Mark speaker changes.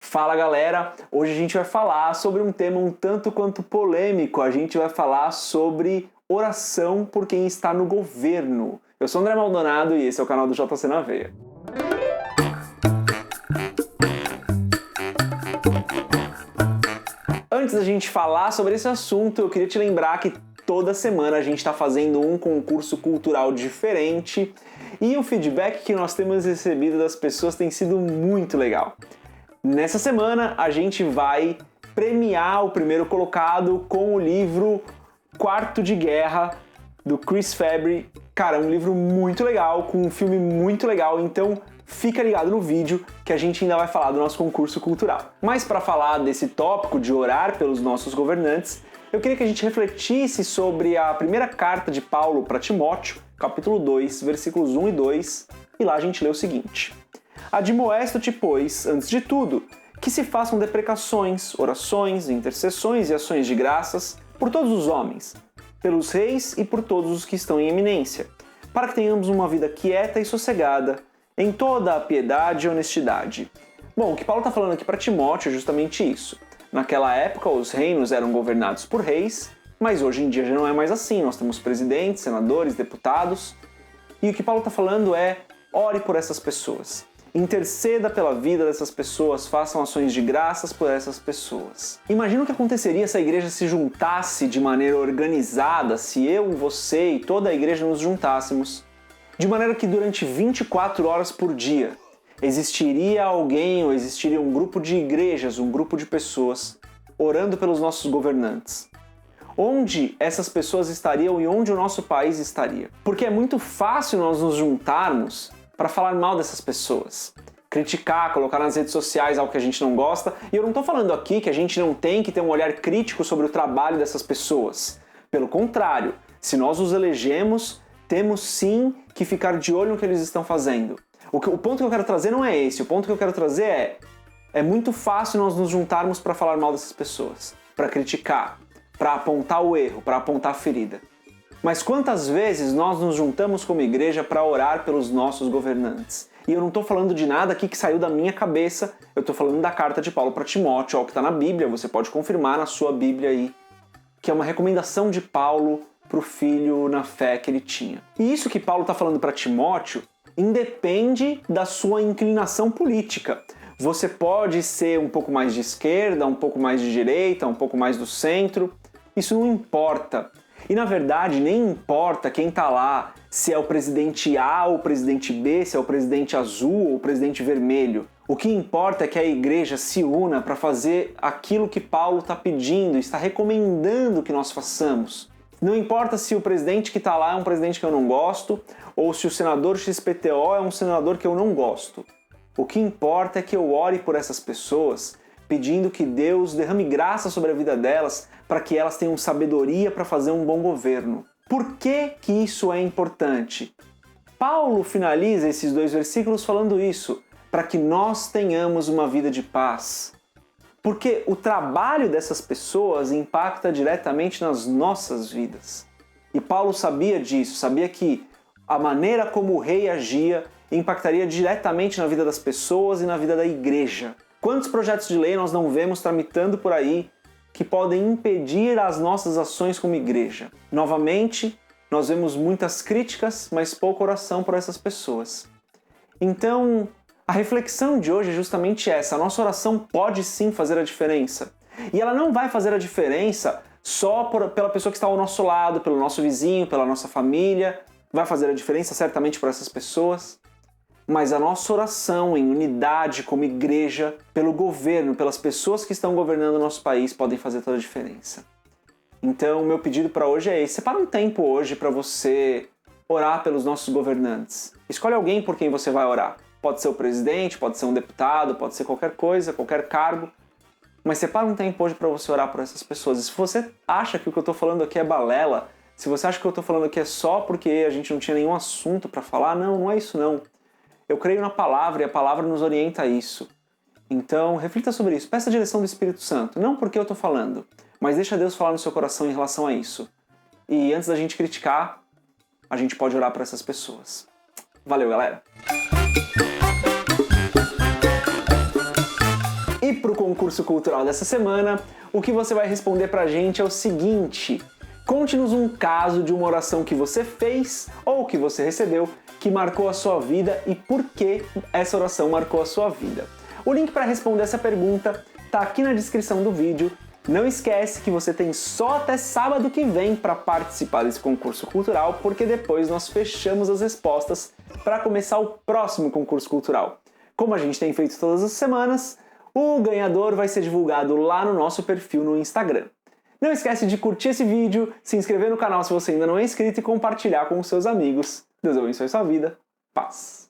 Speaker 1: Fala galera, hoje a gente vai falar sobre um tema um tanto quanto polêmico, a gente vai falar sobre oração por quem está no governo. Eu sou André Maldonado e esse é o canal do JC na Veia. Antes da gente falar sobre esse assunto, eu queria te lembrar que toda semana a gente está fazendo um concurso cultural diferente e o feedback que nós temos recebido das pessoas tem sido muito legal. Nessa semana a gente vai premiar o primeiro colocado com o livro Quarto de Guerra, do Chris Fabry. Cara, é um livro muito legal, com um filme muito legal, então fica ligado no vídeo que a gente ainda vai falar do nosso concurso cultural. Mas para falar desse tópico de orar pelos nossos governantes, eu queria que a gente refletisse sobre a primeira carta de Paulo para Timóteo, capítulo 2, versículos 1 e 2, e lá a gente lê o seguinte: Admoesto-te, pois, antes de tudo, que se façam deprecações, orações, intercessões e ações de graças por todos os homens, pelos reis e por todos os que estão em eminência, para que tenhamos uma vida quieta e sossegada, em toda a piedade e honestidade. Bom, o que Paulo está falando aqui para Timóteo é justamente isso. Naquela época, os reinos eram governados por reis, mas hoje em dia já não é mais assim. Nós temos presidentes, senadores, deputados, e o que Paulo está falando é: ore por essas pessoas. Interceda pela vida dessas pessoas, façam ações de graças por essas pessoas. Imagina o que aconteceria se a igreja se juntasse de maneira organizada, se eu, você e toda a igreja nos juntássemos, de maneira que durante 24 horas por dia existiria alguém ou existiria um grupo de igrejas, um grupo de pessoas orando pelos nossos governantes. Onde essas pessoas estariam e onde o nosso país estaria? Porque é muito fácil nós nos juntarmos para falar mal dessas pessoas, criticar, colocar nas redes sociais algo que a gente não gosta. E eu não estou falando aqui que a gente não tem que ter um olhar crítico sobre o trabalho dessas pessoas. Pelo contrário, se nós os elegemos, temos sim que ficar de olho no que eles estão fazendo. O ponto que eu quero trazer não é esse, o ponto que eu quero trazer é muito fácil nós nos juntarmos para falar mal dessas pessoas, para criticar, para apontar o erro, para apontar a ferida. Mas quantas vezes nós nos juntamos como igreja para orar pelos nossos governantes? E eu não estou falando de nada aqui que saiu da minha cabeça, eu estou falando da carta de Paulo para Timóteo, ó, que está na Bíblia, você pode confirmar na sua Bíblia aí, que é uma recomendação de Paulo para o filho na fé que ele tinha. E isso que Paulo está falando para Timóteo independe da sua inclinação política. Você pode ser um pouco mais de esquerda, um pouco mais de direita, um pouco mais do centro, isso não importa. E na verdade nem importa quem está lá, se é o presidente A ou o presidente B, se é o presidente azul ou o presidente vermelho. O que importa é que a igreja se una para fazer aquilo que Paulo está pedindo, está recomendando que nós façamos. Não importa se o presidente que está lá é um presidente que eu não gosto, ou se o senador XPTO é um senador que eu não gosto. O que importa é que eu ore por essas pessoas, pedindo que Deus derrame graça sobre a vida delas, para que elas tenham sabedoria para fazer um bom governo. Por que que isso é importante? Paulo finaliza esses 2 versículos falando isso, para que nós tenhamos uma vida de paz. Porque o trabalho dessas pessoas impacta diretamente nas nossas vidas. E Paulo sabia disso, sabia que a maneira como o rei agia impactaria diretamente na vida das pessoas e na vida da igreja. Quantos projetos de lei nós não vemos tramitando por aí que podem impedir as nossas ações como igreja? Novamente, nós vemos muitas críticas, mas pouca oração por essas pessoas. Então, a reflexão de hoje é justamente essa. A nossa oração pode sim fazer a diferença. E ela não vai fazer a diferença só pela pessoa que está ao nosso lado, pelo nosso vizinho, pela nossa família. Vai fazer a diferença certamente por essas pessoas. Mas a nossa oração em unidade como igreja, pelo governo, pelas pessoas que estão governando o nosso país, podem fazer toda a diferença. Então, o meu pedido para hoje é esse. Separa um tempo hoje para você orar pelos nossos governantes. Escolhe alguém por quem você vai orar. Pode ser o presidente, pode ser um deputado, pode ser qualquer coisa, qualquer cargo. Mas separa um tempo hoje para você orar por essas pessoas. E se você acha que o que eu estou falando aqui é balela, se você acha que o que eu estou falando aqui é só porque a gente não tinha nenhum assunto para falar, não é isso não. Eu creio na palavra e a palavra nos orienta a isso. Então, reflita sobre isso. Peça a direção do Espírito Santo. Não porque eu estou falando, mas deixa Deus falar no seu coração em relação a isso. E antes da gente criticar, a gente pode orar por essas pessoas. Valeu, galera! E para o concurso cultural dessa semana, o que você vai responder pra gente é o seguinte: conte-nos um caso de uma oração que você fez ou que você recebeu que marcou a sua vida e por que essa oração marcou a sua vida. O link para responder essa pergunta tá aqui na descrição do vídeo. Não esquece que você tem só até sábado que vem para participar desse concurso cultural, porque depois nós fechamos as respostas para começar o próximo concurso cultural. Como a gente tem feito todas as semanas, o ganhador vai ser divulgado lá no nosso perfil no Instagram. Não esquece de curtir esse vídeo, se inscrever no canal se você ainda não é inscrito e compartilhar com os seus amigos. Deus abençoe sua vida. Paz!